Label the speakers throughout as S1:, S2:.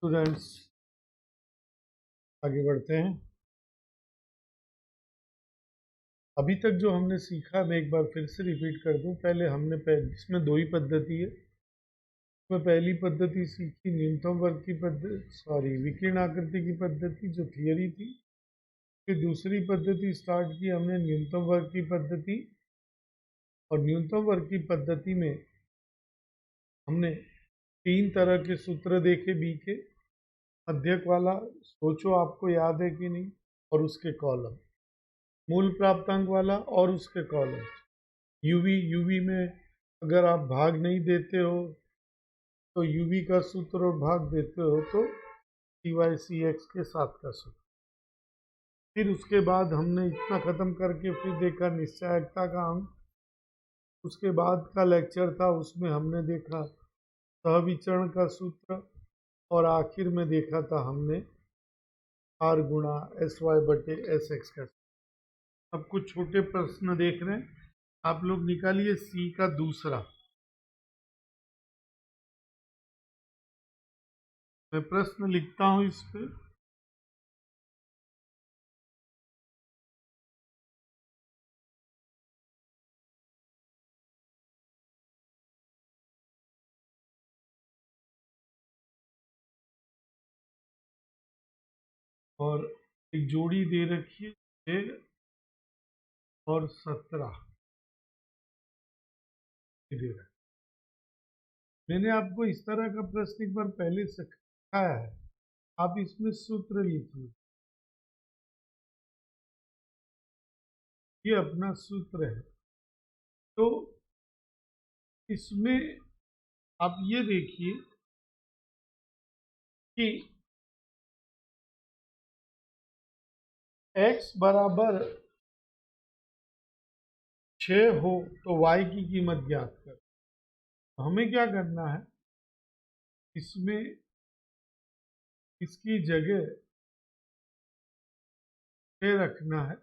S1: Students, आगे बढ़ते हैं। अभी तक जो हमने सीखा मैं एक बार फिर से रिपीट कर दूं। पहले हमने इसमें दो ही पद्धति है। इसमें पहली पद्धति सीखी न्यूनतम वर्ग की पद्धति, विकिरण आकृति की पद्धति जो थियरी थी। फिर दूसरी पद्धति स्टार्ट की हमने न्यूनतम वर्ग की पद्धति, और न्यूनतम वर्ग की पद्धति में हमने तीन तरह के सूत्र देखे। बी के मध्यक वाला, सोचो आपको याद है कि नहीं, और उसके कॉलम, मूल प्राप्तांक वाला और उसके कॉलम, यूवी में अगर आप भाग नहीं देते हो तो यूवी का सूत्र, और भाग देते हो तो सी वाई सी एक्स के साथ का सूत्र। फिर उसके बाद हमने इतना ख़त्म करके फिर देखा निश्चायकता का अंक। उसके बाद का लेक्चर था, उसमें हमने देखा सहविचरण का सूत्र, और आखिर में देखा था हमने आर गुणा एस वाई बटे एस एक्स का। अब कुछ छोटे प्रश्न देख रहे हैं, आप लोग निकालिए सी का दूसरा। मैं प्रश्न लिखता हूं इस पे। और एक जोड़ी दे रखी है 6 और 17 दे रहा है। मैंने आपको इस तरह का प्रश्न एक बार पहले सिखाया है, आप इसमें सूत्र लिखिए। ये अपना सूत्र है। तो इसमें आप ये देखिए कि x बराबर 6 हो तो y की कीमत ज्ञात कर। तो हमें क्या करना है, इसमें इसकी जगह 6 रखना है,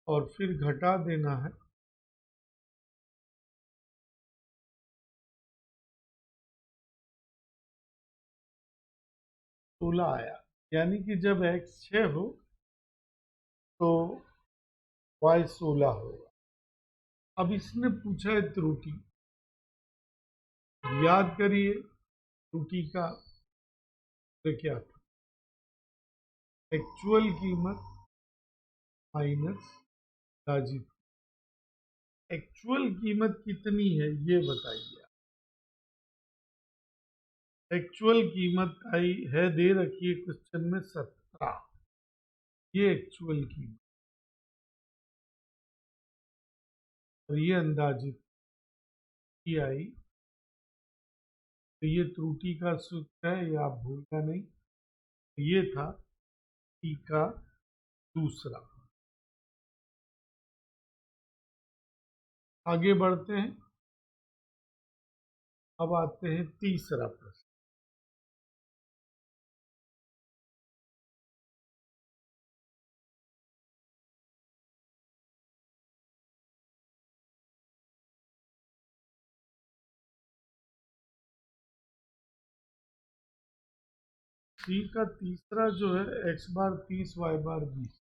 S1: और फिर घटा देना है। सोलह आया, यानी कि जब x 6 हो तो y 16 होगा। अब इसने पूछा है त्रुटि, याद करिए त्रुटि का तो क्या था, एक्चुअल कीमत माइनस अंदाजित। एक्चुअल कीमत कितनी है ये बताइए। एक्चुअल कीमत आई है, दे रखी है क्वेश्चन में 17, ये एक्चुअल कीमत, और ये अंदाजित की आई। तो ये त्रुटि का सूत्र है, ये आप भूलना नहीं। ये था सी का दूसरा। आगे बढ़ते हैं। अब आते हैं तीसरा प्रश्न। सी का तीसरा जो है, x बार 30 y बार 20।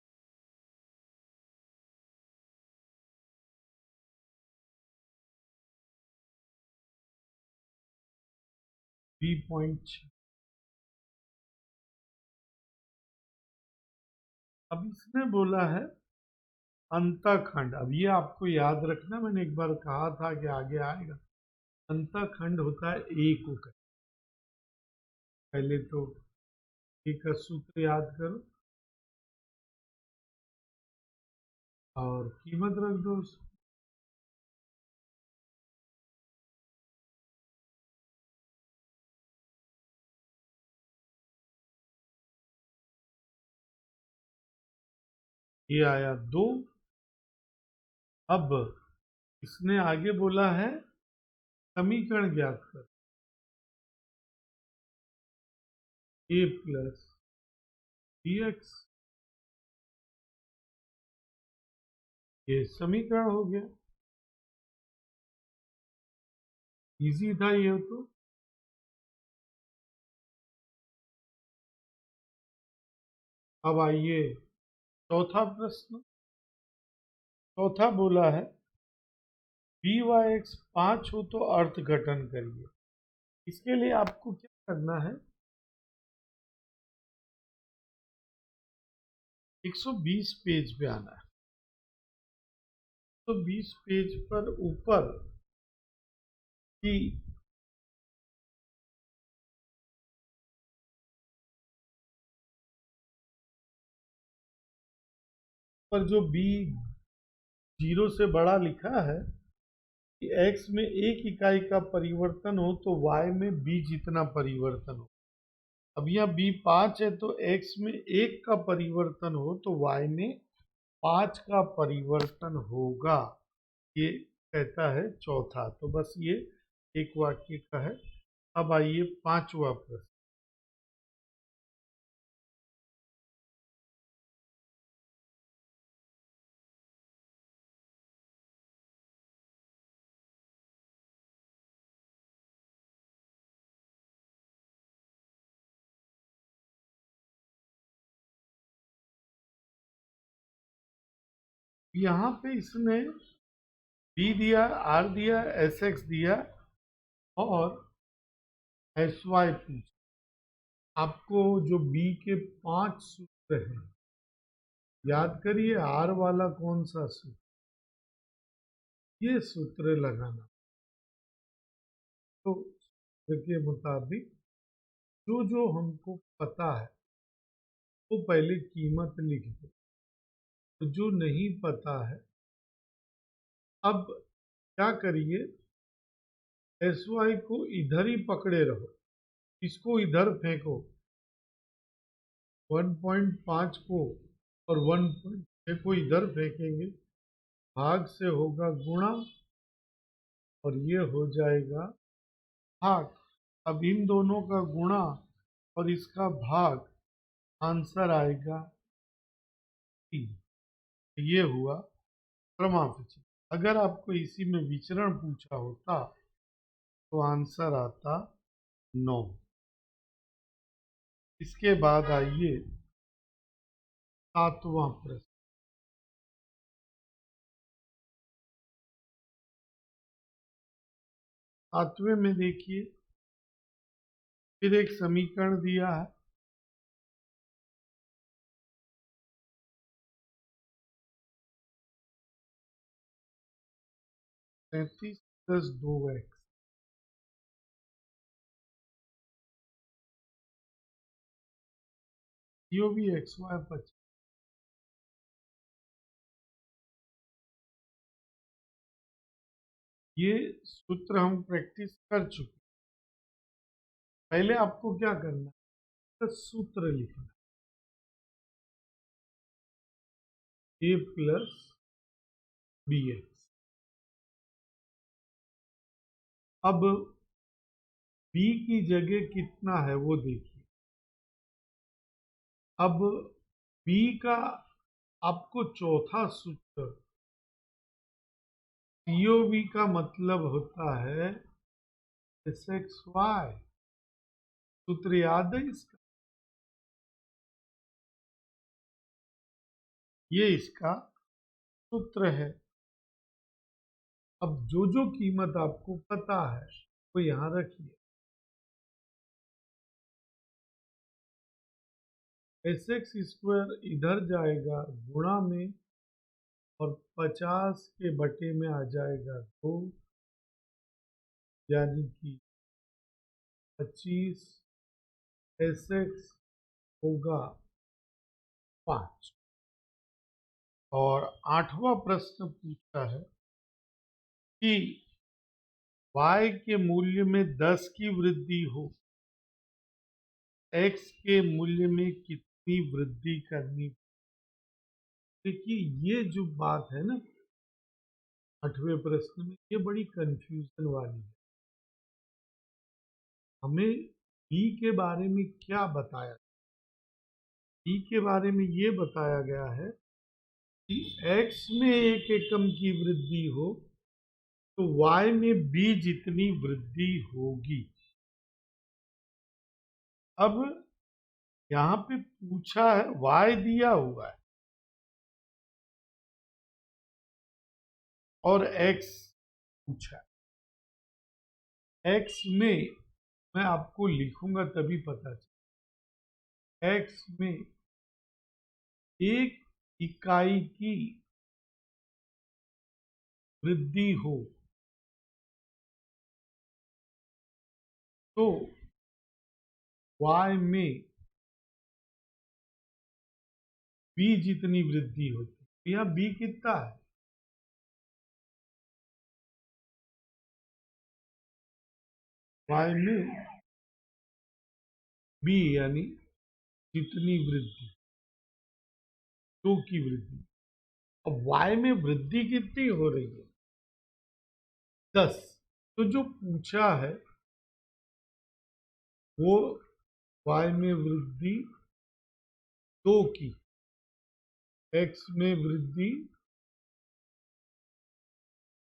S1: B.6। अब इसने बोला है अंतःखंड। अब ये आपको याद रखना, मैंने एक बार कहा था कि आगे आएगा। अंतःखंड होता है ए को कर। पहले तो ए का सूत्र याद करो और कीमत रख दो उसकी। ये आया 2। अब इसने आगे बोला है समीकरण ज्ञात कर। ए प्लस बी एक्स। ये समीकरण हो गया, इजी था ये तो। अब आइए चौथा प्रश्न। चौथा बोला है बी वाई एक्स 5 हो तो अर्थघटन करिए। इसके लिए आपको क्या करना है, 120 पेज पे आना है। तो 20 पेज पर ऊपर की पर जो बी 0 से बड़ा लिखा है कि x में एक इकाई का परिवर्तन हो तो y में b जितना परिवर्तन हो। अब यहाँ b 5 है तो x में एक का परिवर्तन हो तो y में 5 का परिवर्तन होगा। ये कहता है चौथा। तो बस ये एक वाक्य का है। अब आइए पांचवा प्रश्न। यहाँ पे इसने b दिया, r दिया, sx दिया और sy पूछा। आपको जो b के 5 सूत्र हैं याद करिए, r वाला कौन सा सूत्र, ये सूत्र लगाना। तो सूत्र के मुताबिक जो जो हमको पता है वो पहले कीमत लिख दो, तो जो नहीं पता है अब क्या करिए, एस वाई को इधर ही पकड़े रहो, इसको इधर फेंको 1.5 को, और 1.6 को इधर फेंकेंगे, भाग से होगा गुणा और ये हो जाएगा भाग। अब इन दोनों का गुणा और इसका भाग, आंसर आएगा 3। ये हुआ क्रमांक। अगर आपको इसी में विचरण पूछा होता तो आंसर आता 9। इसके बाद आइए सातवां प्रश्न। सातवें में देखिए फिर एक समीकरण दिया है, 35 + 2x, यो भी एक्स वाई 25। ये सूत्र हम प्रैक्टिस कर चुके। पहले आपको क्या करना है, तो सूत्र लिखना, a + bx। अब b की जगह कितना है वो देखिए। अब b का आपको चौथा सूत्र, COV का मतलब होता है SXY। सूत्र याद है इसका, ये इसका सूत्र है। अब जो जो कीमत आपको पता है वो यहां रखिए। SX² इधर जाएगा गुणा में और 50 के बटे में आ जाएगा 2, यानी कि 25। SX होगा 5। और आठवां प्रश्न पूछा है कि y के मूल्य में 10 की वृद्धि हो, x के मूल्य में कितनी वृद्धि करनी। देखिए ये जो बात है ना 8वें प्रश्न में, ये बड़ी कंफ्यूजन वाली है। हमें b के बारे में क्या बताया, b के बारे में ये बताया गया है कि x में एक एकम की वृद्धि हो तो y में b जितनी वृद्धि होगी। अब यहां पे पूछा है, y दिया हुआ है और x पूछा है। x में मैं आपको लिखूंगा तभी पता चले। x में एक इकाई की वृद्धि हो तो y में b जितनी वृद्धि होती है। यहाँ b कितना है? y में b यानी जितनी वृद्धि, दो की वृद्धि। अब y में वृद्धि कितनी हो रही है? 10। तो जो पूछा है वो y में वृद्धि 2 की, x में वृद्धि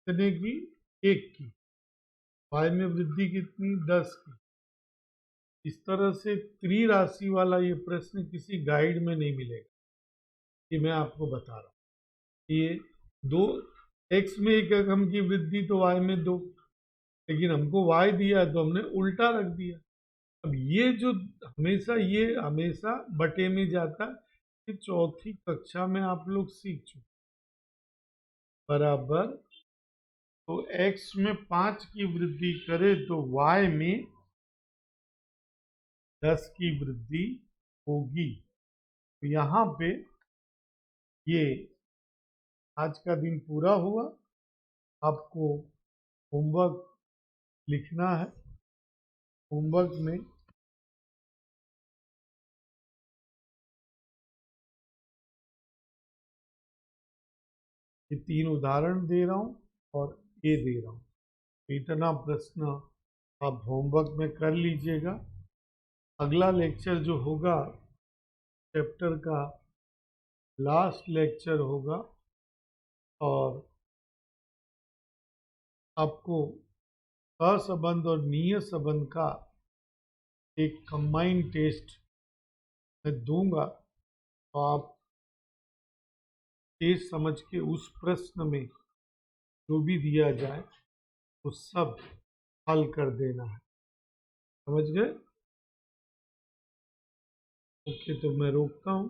S1: कितने की? 1 की। y में वृद्धि कितनी? 10 की। इस तरह से त्रिराशि वाला ये प्रश्न किसी गाइड में नहीं मिलेगा। ये मैं आपको बता रहा हूँ। ये दो, x में एक एकम की वृद्धि तो y में 2, लेकिन हमको y दिया है तो हमने उल्टा रख दिया। अब ये जो हमेशा बटे में जाता, ये चौथी कक्षा में आप लोग सीख चुके। बराबर, तो x में 5 की वृद्धि करे तो y में 10 की वृद्धि होगी। तो यहाँ पे ये आज का दिन पूरा हुआ। आपको होमवर्क लिखना है। होमवर्क में ये 3 उदाहरण दे रहा हूँ और ये दे रहा हूँ। इतना प्रश्न आप होमवर्क में कर लीजिएगा। अगला लेक्चर जो होगा चैप्टर का लास्ट लेक्चर होगा और आपको असंबंध और नियत संबंध का एक कंबाइंड टेस्ट मैं दूंगा। तो आप टेस्ट समझ के उस प्रश्न में जो भी दिया जाए वो सब हल कर देना है। समझ गए? ओके, तो मैं रोकता हूँ।